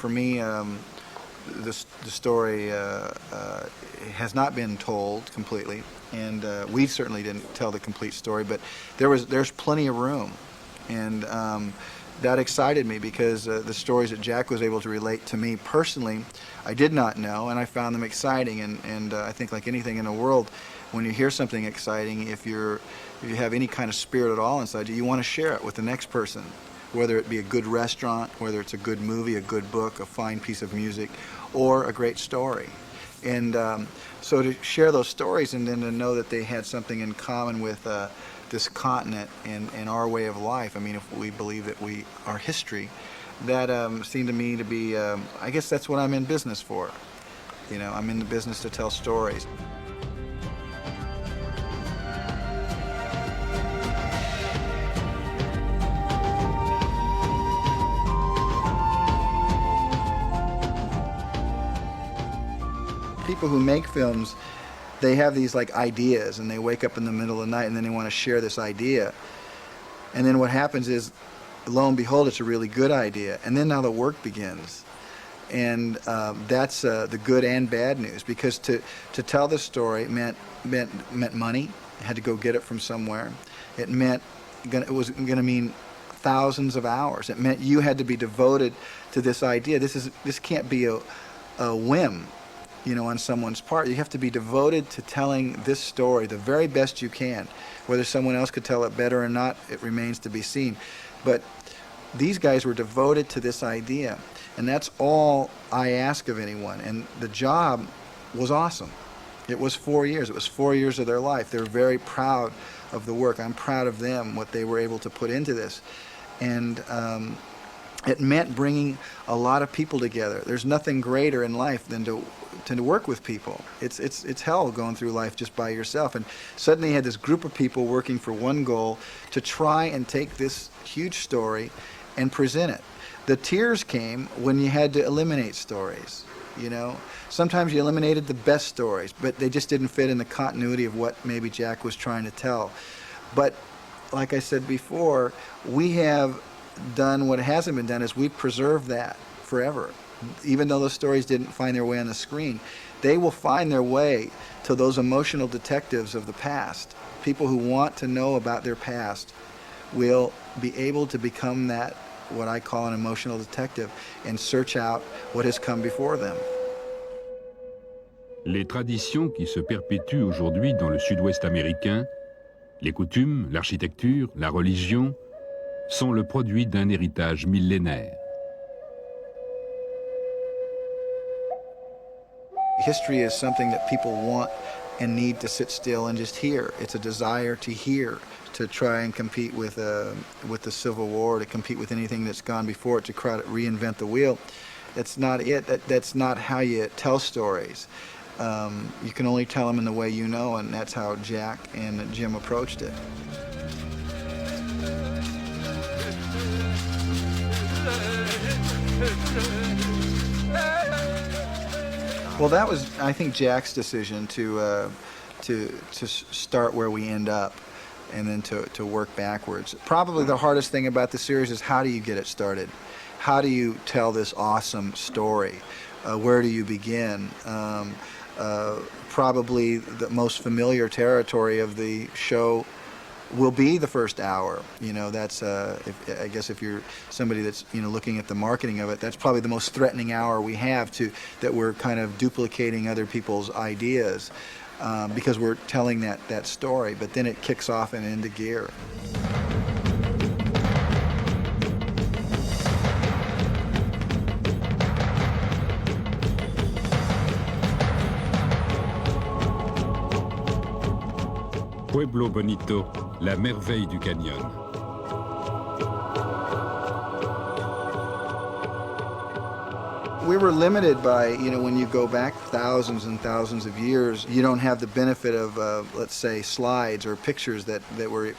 for me, the story has not been told completely, and we certainly didn't tell the complete story, but there's plenty of room, and that excited me because the stories that Jack was able to relate to me personally, I did not know, and I found them exciting, and I think like anything in the world, when you hear something exciting, if you have any kind of spirit at all inside you, you want to share it with the next person, whether it be a good restaurant, whether it's a good movie, a good book, a fine piece of music, or a great story. And so to share those stories and then to know that they had something in common with this continent and our way of life, I mean, if we believe that our history, that seemed to me to be, I guess that's what I'm in business for. You know, I'm in the business to tell stories. People who make films, they have these like ideas, and they wake up in the middle of the night and then they want to share this idea. And then what happens is, lo and behold, it's a really good idea. And then now the work begins. And that's the good and bad news, because to tell this story meant money. You had to go get it from somewhere. It was going to mean thousands of hours. It meant you had to be devoted to this idea. This can't be a whim, you know, on someone's part. You have to be devoted to telling this story the very best you can. Whether someone else could tell it better or not, it remains to be seen. But these guys were devoted to this idea, and that's all I ask of anyone. And the job was awesome. It was 4 years. It was 4 years of their life. They were very proud of the work. I'm proud of them, what they were able to put into this. And it meant bringing a lot of people together. There's nothing greater in life than to work with people. It's hell going through life just by yourself. And suddenly you had this group of people working for one goal, to try and take this huge story and present it. The tears came when you had to eliminate stories, you know. Sometimes you eliminated the best stories, but they just didn't fit in the continuity of what maybe Jack was trying to tell. But like I said before, we have done what hasn't been done, is we've preserved that forever. Even though those stories didn't find their way on the screen, they will find their way to those emotional detectives of the past. People who want to know about their past will be able to become that, what I call an emotional detective, and search out what has come before them. Les traditions qui se perpétuent aujourd'hui dans le sud-ouest américain, les coutumes, l'architecture, la religion, sont le produit d'un héritage millénaire. History is something that people want and need to sit still and just hear. It's a desire to hear, to try and compete with the Civil War, to compete with anything that's gone before it, to try to reinvent the wheel. That's not it. That's not how you tell stories. You can only tell them in the way you know, and that's how Jack and Jim approached it. Well, that was, I think, Jack's decision to start where we end up, and then to work backwards. Probably the hardest thing about the series is, how do you get it started? How do you tell this awesome story? Where do you begin? Probably the most familiar territory of the show will be the first hour. You know, that's I guess if you're somebody that's, you know, looking at the marketing of it, that's probably the most threatening hour we have, that we're kind of duplicating other people's ideas, because we're telling that story. But then it kicks off and into gear. Pueblo Bonito, la merveille du canyon. We were limited by, you know, when you go back thousands and thousands of years, you don't have the benefit of, let's say, slides or pictures that were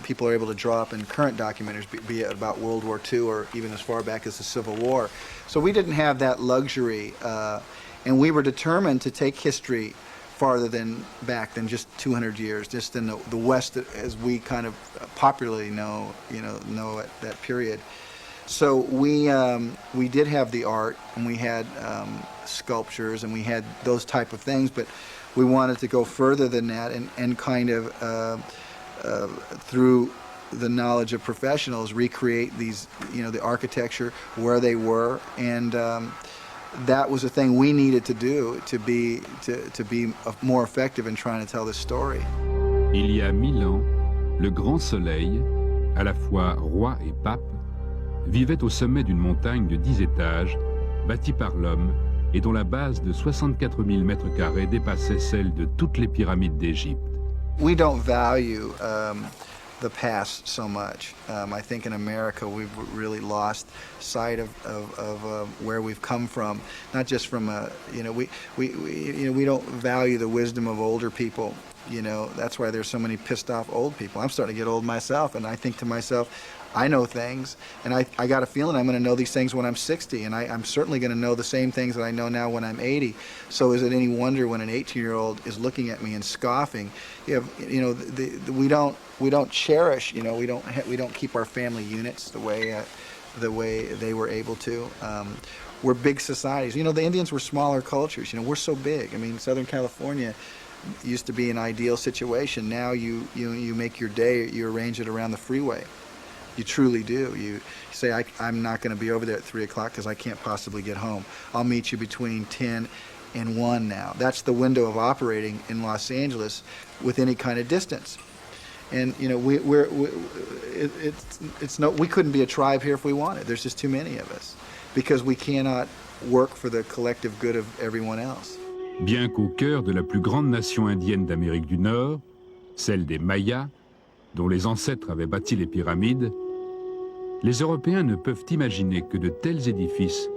people are able to draw up in current documentaries, be it about World War II or even as far back as the Civil War. So we didn't have that luxury, and we were determined to take history farther back than just 200 years, just in the West as we kind of popularly know at that period. So we did have the art, and we had sculptures, and we had those type of things, but we wanted to go further than that, and kind of through the knowledge of professionals recreate these, the architecture where they were, and that was a thing we needed to do to be more effective in trying to tell this story. Il y a 1000 ans, le grand soleil, à la fois roi et pape, vivait au sommet d'une montagne de 10 étages, bâtie par l'homme et dont la base de 64 000 mètres carrés dépassait celle de toutes les pyramides d'Égypte. We don't value the past so much. I think in America we've really lost sight of where we've come from. Not just from we don't value the wisdom of older people. That's why there's so many pissed off old people. I'm starting to get old myself, and I think to myself, I know things, and I got a feeling I'm going to know these things when I'm 60, and I'm certainly going to know the same things that I know now when I'm 80. So is it any wonder when an 18-year-old is looking at me and scoffing? We don't cherish. We don't keep our family units the way they were able to. We're big societies. The Indians were smaller cultures. We're so big. I mean, Southern California used to be an ideal situation. Now you make your day, you arrange it around the freeway. You truly do. You say, I'm not going to be over there at 3 o'clock because I can't possibly get home. I'll meet you between 10 and 1 now. That's the window of operating in Los Angeles with any kind of distance. And we couldn't be a tribe here if we wanted. There's just too many of us because we cannot work for the collective good of everyone else. Bien qu'au cœur de la plus grande nation indienne d'Amérique du Nord, celle des Mayas, dont les ancêtres avaient bâti les pyramides, les Européens ne peuvent imaginer que de tels édifices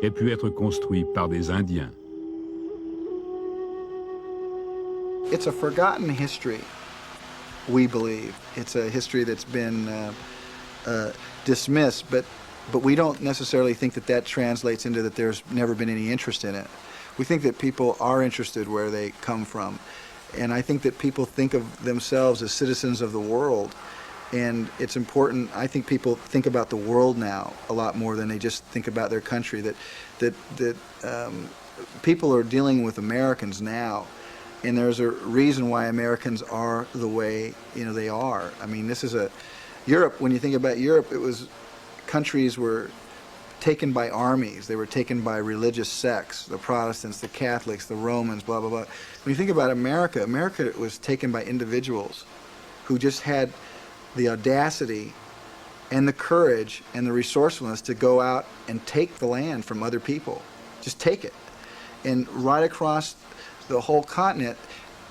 aient pu être construits par des Indiens. It's a forgotten history, we believe. It's a history that's been dismissed, but we don't necessarily think that translates into that there's never been any interest in it. We think that people are interested where they come from. And I think that people think of themselves as citizens of the world. And it's important, I think people think about the world now a lot more than they just think about their country. That people are dealing with Americans now. And there's a reason why Americans are the way they are. I mean, this is Europe, when you think about Europe, countries were taken by armies. They were taken by religious sects, the Protestants, the Catholics, the Romans, blah, blah, blah. When you think about America, America was taken by individuals who just had the audacity and the courage and the resourcefulness to go out and take the land from other people. Just take it. And right across the whole continent,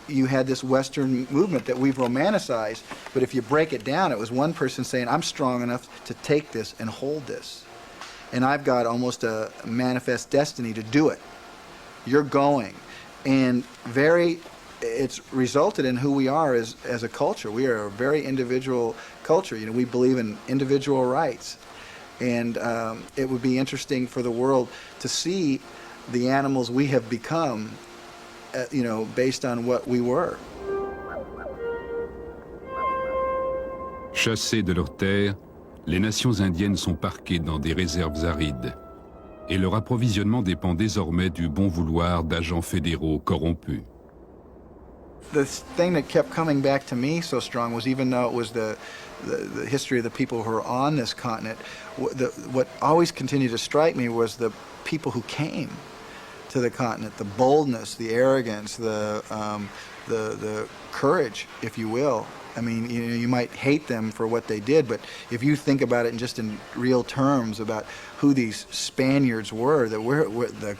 you had this Western movement that we've romanticized, but if you break it down, it was one person saying, I'm strong enough to take this and hold this. And I've got almost a manifest destiny to do it. You're going. And it's resulted in who we are as a culture. We are a very individual culture. We believe in individual rights. And it would be interesting for the world to see the animals we have become, based on what we were. Chassées de leurs terres, les nations indiennes sont parquées dans des réserves arides. Et leur approvisionnement dépend désormais du bon vouloir d'agents fédéraux corrompus. The thing that kept coming back to me so strong was, even though it was the history of the people who are on this continent, what always continued to strike me was the people who came to the continent, the boldness, the arrogance, the courage, if you will. I mean, you might hate them for what they did, but if you think about it just in real terms about who these Spaniards were, the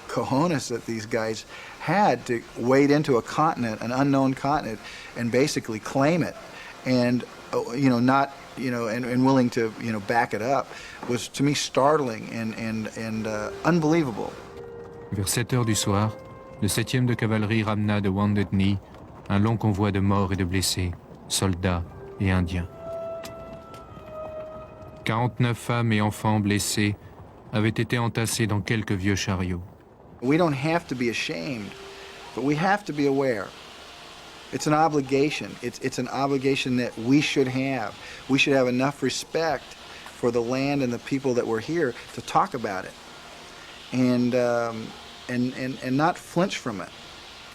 cojones that these guys had to wade into a continent, an unknown continent, and basically claim it, and and willing to back it up, was to me startling and unbelievable. Vers 7 heures du soir, le 7e de cavalerie ramena de Wounded Knee un long convoi de morts et de blessés, soldats et indiens. 49 femmes et enfants blessés avaient été entassés dans quelques vieux chariots. We don't have to be ashamed, but we have to be aware. It's an obligation. It's an obligation that we should have. We should have enough respect for the land and the people that were here to talk about it, and not flinch from it,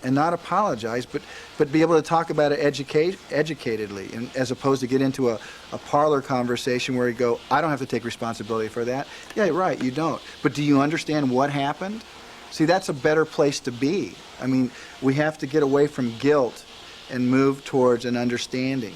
and not apologize, but be able to talk about it educatedly, and as opposed to get into a parlor conversation where you go, I don't have to take responsibility for that. Yeah, right, you don't. But do you understand what happened? See, that's a better place to be. I mean, we have to get away from guilt and move towards an understanding.